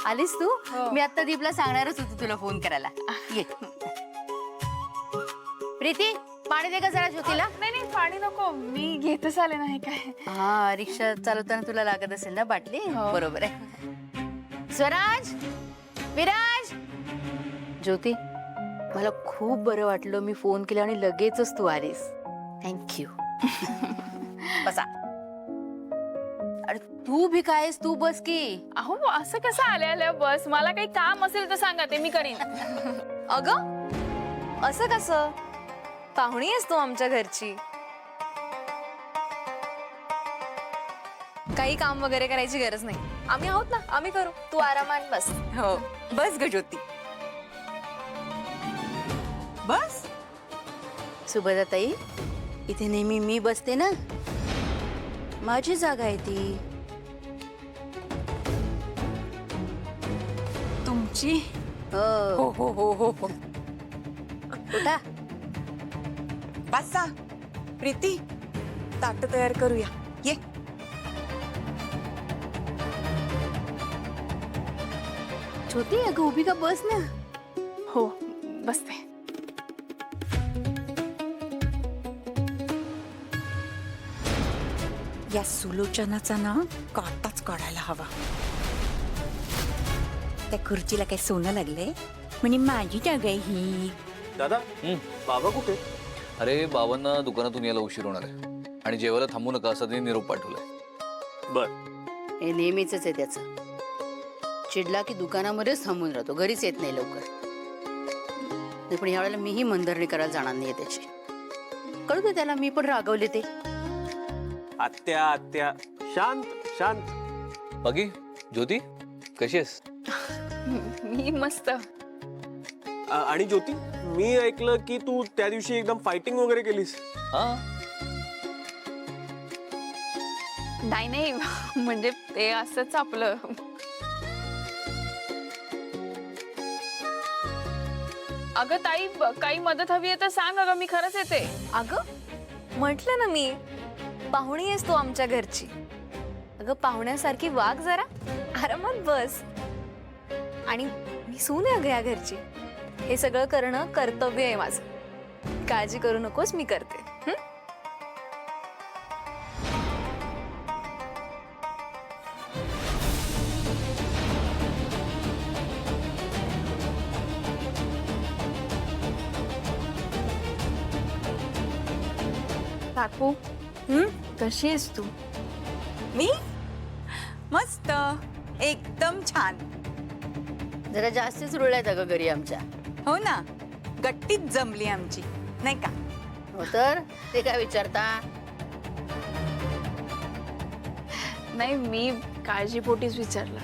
आलीस तू? मी आता दीपला सांगणारच होतो तुला फोन करायला. ये प्रीती, पाणी दे का जरा ज्योतीला. नाही नाही पाणी नको, मी घेतच आले नाही काय. हा, रिक्षा चालवताना तुला लागत असेल ना बाटली. बरोबर आहे. स्वराज, विराज, ज्योती, मला खूप बरं वाटलं मी फोन केला आणि लगेचच तू आलीस. थँक्यू. बसा. अरे तू भी काय आहेस, तू बस की. अहो असं कसं आल्या आल्या बस, मला काही काम असेल तर सांगा, ते मी करीन. अगं असं कसं, पाहुणी आहेस तू आमच्या घरची, काही काम वगैरे करायची गरज नाही. आम्ही आहोत ना, आम्ही करू, तू आरामात बस. हो बस ग ज्योती बस. सुभद्रा ताई, इथे नेहमी मी बसते ना, माझी जागा आहे ती. तुमची हो. हो हो हो हो उठा. बसा. प्रीती, ताट तयार करूया. ये. ज्योती, अगं उभी का, बस ना. हो बसते. या सुलोचनाचा ना काटाच काढायला हवा. त्या खुर्चीला काय सोनं लागले म्हणजे माझी जागा आहे ही. दादा, बाबा कुठे? अरे बाबांना दुकानातून यायला उशीर होणार आहे आणि जेवायला थांबू नका असं त्यांनी निरोप पाठवलाय. बर. हे नेहमीच आहे त्याचं. चिडला की दुकानामध्येच थांबून राहतो, घरीच येत नाही लवकर. नाही पण यावेळेला मीही मनधरणी करायला जाणार नाहीये त्याची. कळू दे त्याला, मी पण रागवले ते. आत्या आत्या, शांत शांत. बाकी ज्योती कशी आहेस? मी मस्त. आणि ज्योती, मी ऐकलं की तू त्या दिवशी एकदम फायटिंग वगैरे केलीस. हा, नाही नाही म्हणजे ते असंच आपलं. अगं ताई, काही मदत हवी आहे तर सांग, अगं मी खरंच येते. अगं म्हटलं ना मी, पाहुणी आहेस तू आमच्या घरची. अगं पाहुण्यासारखी वाग जरा, आरामात बस. आणि मी सून आहे अगं या घरची, हे सगळं करणं कर्तव्य आहे माझं. काळजी करू नकोस, मी करते. काकू, कशी आहेस तू? मी मस्त, एकदम छान. जरा जास्तीच रुळल्यात अगं घरी आमच्या. हो ना, गट्टीत जमली आमची, नाही का? हो तर, ते काय विचारता. नाही, मी काळजीपोटीच विचारलं.